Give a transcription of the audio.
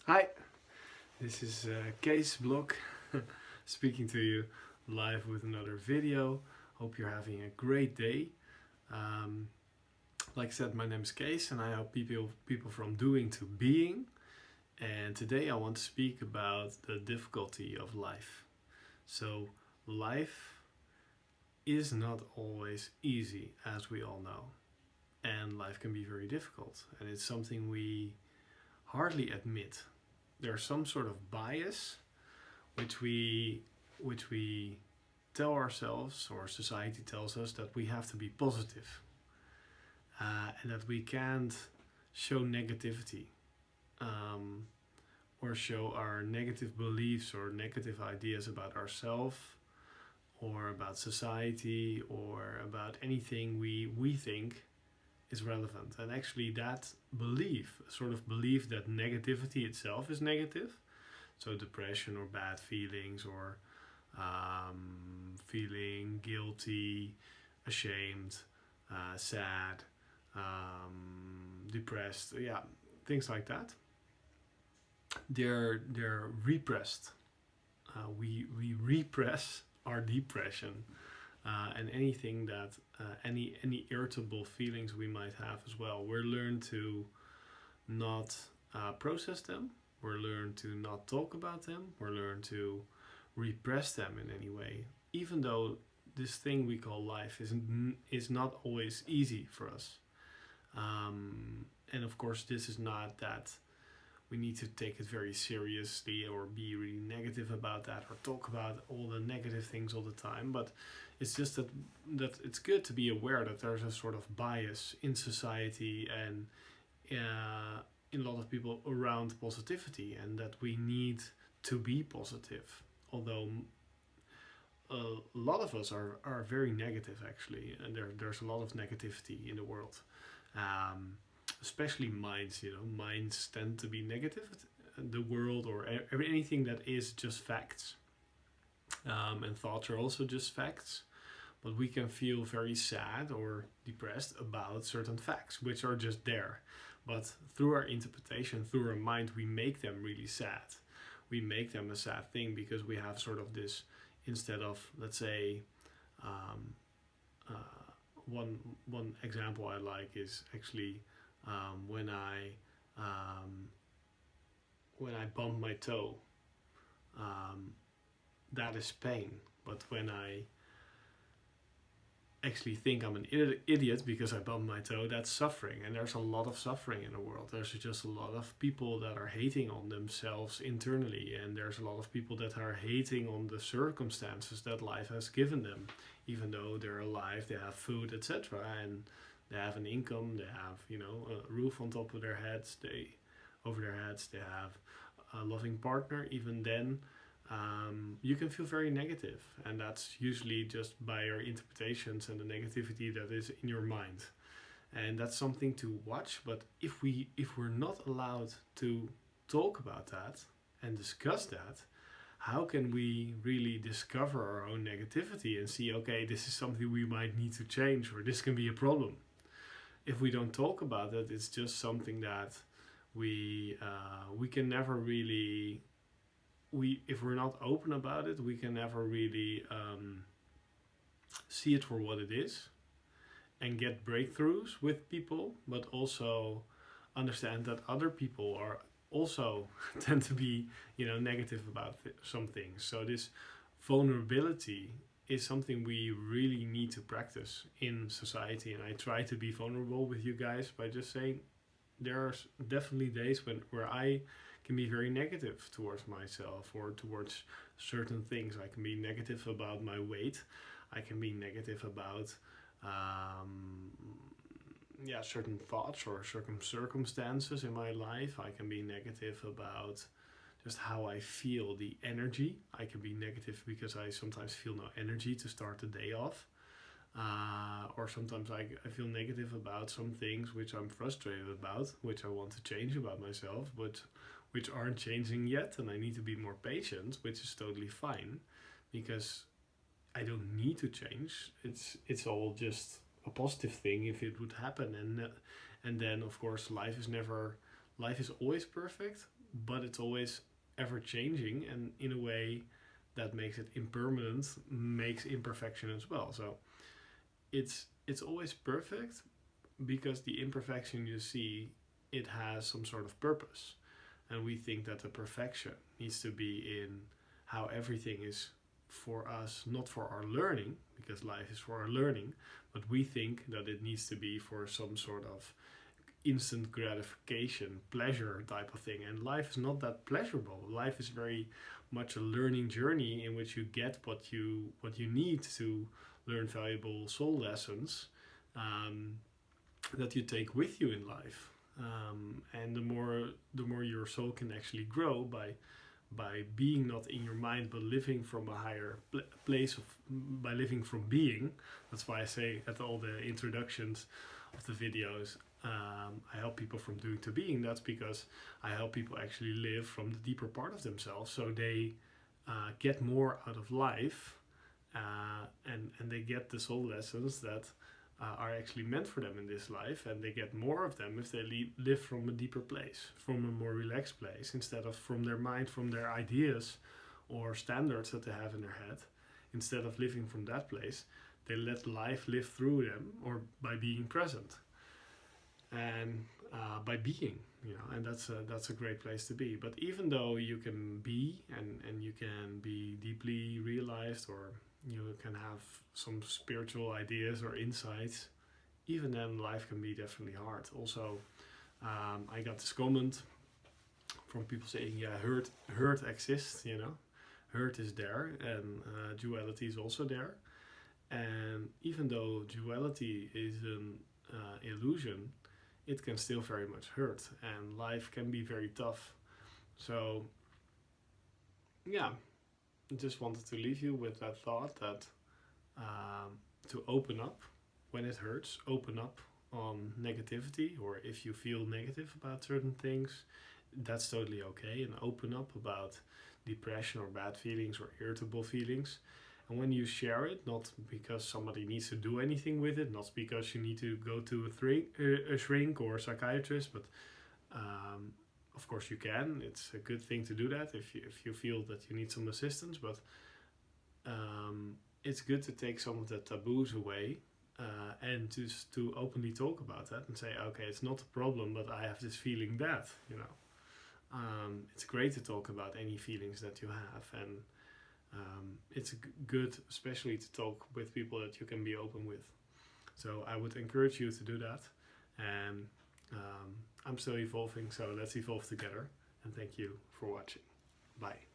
Hi, this is Case Block speaking to you live with another video. Hope you're having a great day. Um, like I said, my name is Case and I help people from doing to being. And today I want to speak about the difficulty of life. So, life is not always easy, as we all know, and life can be very difficult, and it's something we hardly admit. There's some sort of bias which we tell ourselves, or society tells us, that we have to be positive, and that we can't show negativity, um, or show our negative beliefs or negative ideas about ourselves or about society or about anything we think is relevant. And actually that belief, sort of belief that negativity itself is negative, so depression or bad feelings or feeling guilty, ashamed, sad, depressed, yeah, things like that. They're repressed. We repress our depression and anything that any irritable feelings we might have as well. We're learned to not process them. We're learned to not talk about them. We're learned to repress them in any way, even though this thing we call life is not always easy for us. And of course, this is not that we need to take it very seriously or be really negative about that or talk about all the negative things all the time, but it's just that it's good to be aware that there's a sort of bias in society and in a lot of people around positivity, and that we need to be positive, although a lot of us are very negative actually, and there's a lot of negativity in the world, um, especially minds. Minds tend to be negative. The world or anything that is just facts, and thoughts are also just facts. But we can feel very sad or depressed about certain facts, which are just there. But through our interpretation, through our mind, we make them really sad. We make them a sad thing because we have sort of this, instead of, let's say, um, one example I like is actually um, when I um, when I bump my toe, um, that is pain. But when I actually think I'm an idiot because I bumped my toe, that's suffering. And there's a lot of suffering in the world. There's just a lot of people that are hating on themselves internally, and there's a lot of people that are hating on the circumstances that life has given them. Even though they're alive, they have food, etc., and they have an income, they have a roof on top of their heads, they have a loving partner. Even then, you can feel very negative, and that's usually just by your interpretations and the negativity that is in your mind. And that's something to watch. But if we're not allowed to talk about that and discuss that, how can we really discover our own negativity and see, okay, this is something we might need to change, or this can be a problem? If we don't talk about it, it's just something that we can never really, if we're not open about it, we can never really see it for what it is and get breakthroughs with people, but also understand that other people are also tend to be negative about some things. So this vulnerability is something we really need to practice in society, and I try to be vulnerable with you guys by just saying there are definitely days where I can be very negative towards myself or towards certain things. I can be negative about my weight. I can be negative about certain thoughts or certain circumstances in my life. I can be negative about just how I feel, the energy. I can be negative because I sometimes feel no energy to start the day off. Or sometimes I feel negative about some things which I'm frustrated about, which I want to change about myself, but which aren't changing yet, and I need to be more patient, which is totally fine, because I don't need to change. It's all just a positive thing if it would happen, and then of course life is never life is always perfect, but it's always ever changing, and in a way that makes it impermanent, makes imperfection as well. So it's always perfect because the imperfection you see, it has some sort of purpose. And we think that the perfection needs to be in how everything is for us, not for our learning, because life is for our learning, but we think that it needs to be for some sort of instant gratification, pleasure type of thing. And life is not that pleasurable. Life is very much a learning journey in which you get what you need to learn valuable soul lessons that you take with you in life. And the more your soul can actually grow by being not in your mind but living from a higher place by living from being. That's why I say at all the introductions of the videos, I help people from doing to being. That's because I help people actually live from the deeper part of themselves, so they get more out of life, and they get the soul lessons that are actually meant for them in this life, and they get more of them if they live from a deeper place, from a more relaxed place, instead of from their mind, from their ideas or standards that they have in their head. Instead of living from that place, they let life live through them, or by being present and by being, and that's a great place to be. But even though you can be and you can be deeply realized, or you can have some spiritual ideas or insights, even then life can be definitely hard. Also, I got this comment from people saying, yeah, hurt exists, hurt is there, and duality is also there. And even though duality is an illusion, it can still very much hurt, and life can be very tough. So yeah, I just wanted to leave you with that thought that to open up when it hurts, open up on negativity, or if you feel negative about certain things, that's totally okay, and open up about depression or bad feelings or irritable feelings. And when you share it, not because somebody needs to do anything with it, not because you need to go to a shrink or a psychiatrist, but of course you can. It's a good thing to do that if you feel that you need some assistance, but it's good to take some of the taboos away, and just to openly talk about that and say, okay, it's not a problem, but I have this feeling that, it's great to talk about any feelings that you have, and it's good especially to talk with people that you can be open with. So I would encourage you to do that, and I'm still evolving, so let's evolve together, and thank you for watching. Bye.